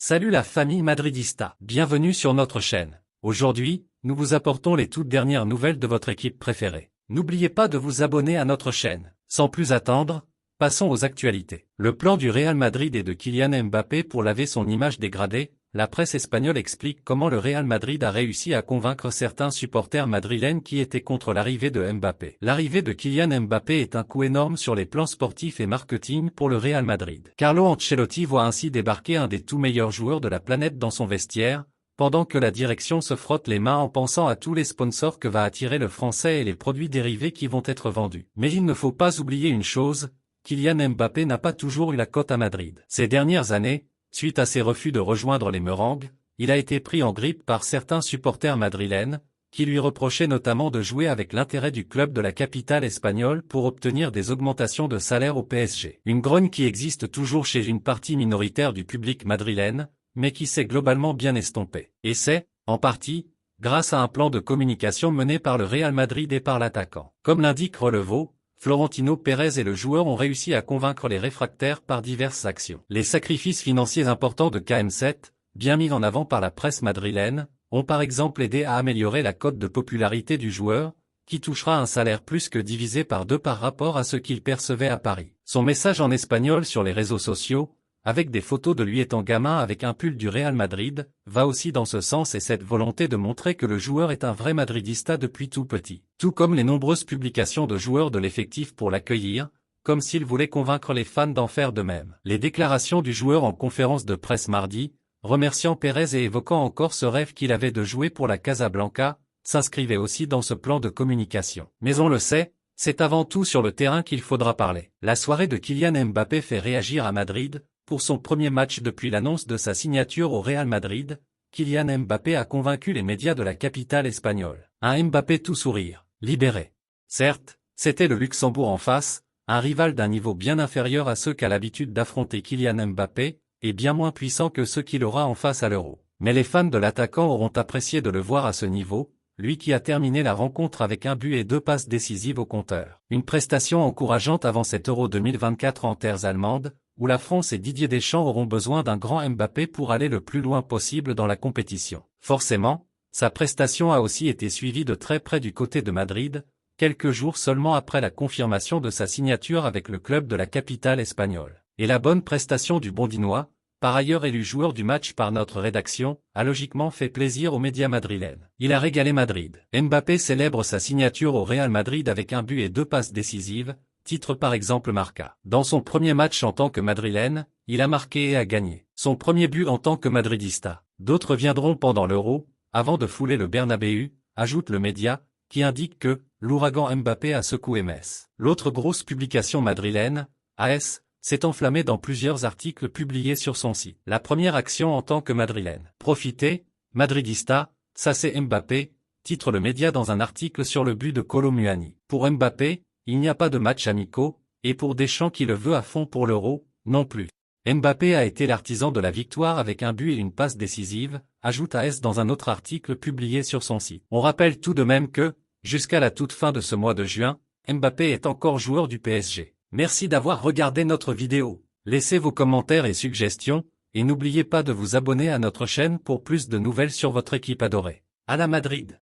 Salut la famille madridista, bienvenue sur notre chaîne. Aujourd'hui, nous vous apportons les toutes dernières nouvelles de votre équipe préférée. N'oubliez pas de vous abonner à notre chaîne. Sans plus attendre, passons aux actualités. Le plan du Real Madrid et de Kylian Mbappé pour laver son image dégradée. La presse espagnole explique comment le Real Madrid a réussi à convaincre certains supporters madrilènes qui étaient contre l'arrivée de Mbappé. L'arrivée de Kylian Mbappé est un coup énorme sur les plans sportifs et marketing pour le Real Madrid. Carlo Ancelotti voit ainsi débarquer un des tout meilleurs joueurs de la planète dans son vestiaire, pendant que la direction se frotte les mains en pensant à tous les sponsors que va attirer le français et les produits dérivés qui vont être vendus. Mais il ne faut pas oublier une chose, Kylian Mbappé n'a pas toujours eu la cote à Madrid. Ces dernières années, suite à ses refus de rejoindre les Merengues, il a été pris en grippe par certains supporters madrilènes, qui lui reprochaient notamment de jouer avec l'intérêt du club de la capitale espagnole pour obtenir des augmentations de salaire au PSG. Une grogne qui existe toujours chez une partie minoritaire du public madrilène, mais qui s'est globalement bien estompée. Et c'est, en partie, grâce à un plan de communication mené par le Real Madrid et par l'attaquant. Comme l'indique Relevo, Florentino Pérez et le joueur ont réussi à convaincre les réfractaires par diverses actions. Les sacrifices financiers importants de KM7, bien mis en avant par la presse madrilène, ont par exemple aidé à améliorer la cote de popularité du joueur, qui touchera un salaire plus que divisé par 2 par rapport à ce qu'il percevait à Paris. Son message en espagnol sur les réseaux sociaux, avec des photos de lui étant gamin avec un pull du Real Madrid, va aussi dans ce sens et cette volonté de montrer que le joueur est un vrai madridista depuis tout petit. Tout comme les nombreuses publications de joueurs de l'effectif pour l'accueillir, comme s'il voulait convaincre les fans d'en faire de même. Les déclarations du joueur en conférence de presse mardi, remerciant Pérez et évoquant encore ce rêve qu'il avait de jouer pour la Casablanca, s'inscrivaient aussi dans ce plan de communication. Mais on le sait, c'est avant tout sur le terrain qu'il faudra parler. La soirée de Kylian Mbappé fait réagir à Madrid. Pour son premier match depuis l'annonce de sa signature au Real Madrid, Kylian Mbappé a convaincu les médias de la capitale espagnole. Un Mbappé tout sourire, libéré. Certes, c'était le Luxembourg en face, un rival d'un niveau bien inférieur à ceux qu'a l'habitude d'affronter Kylian Mbappé, et bien moins puissant que ceux qu'il aura en face à l'Euro. Mais les fans de l'attaquant auront apprécié de le voir à ce niveau, lui qui a terminé la rencontre avec un but et 2 passes décisives au compteur. Une prestation encourageante avant cet Euro 2024 en terres allemandes, où la France et Didier Deschamps auront besoin d'un grand Mbappé pour aller le plus loin possible dans la compétition. Forcément, sa prestation a aussi été suivie de très près du côté de Madrid, quelques jours seulement après la confirmation de sa signature avec le club de la capitale espagnole. Et la bonne prestation du Bondinois, par ailleurs élu joueur du match par notre rédaction, a logiquement fait plaisir aux médias madrilènes. Il a régalé Madrid. Mbappé célèbre sa signature au Real Madrid avec un but et 2 passes décisives, titre par exemple Marca. Dans son premier match en tant que madrilène, il a marqué et a gagné. Son premier but en tant que madridista. D'autres viendront pendant l'Euro, avant de fouler le Bernabéu, ajoute le média, qui indique que l'ouragan Mbappé a secoué Metz. L'autre grosse publication madrilène, AS, s'est enflammée dans plusieurs articles publiés sur son site. La première action en tant que madrilène. Profitez, madridista, ça c'est Mbappé, titre le média dans un article sur le but de Kolo Muani. Pour Mbappé, il n'y a pas de match amicaux, et pour Deschamps qui le veut à fond pour l'Euro, non plus. Mbappé a été l'artisan de la victoire avec un but et une passe décisive, ajoute AS dans un autre article publié sur son site. On rappelle tout de même que, jusqu'à la toute fin de ce mois de juin, Mbappé est encore joueur du PSG. Merci d'avoir regardé notre vidéo. Laissez vos commentaires et suggestions, et n'oubliez pas de vous abonner à notre chaîne pour plus de nouvelles sur votre équipe adorée. À la Madrid!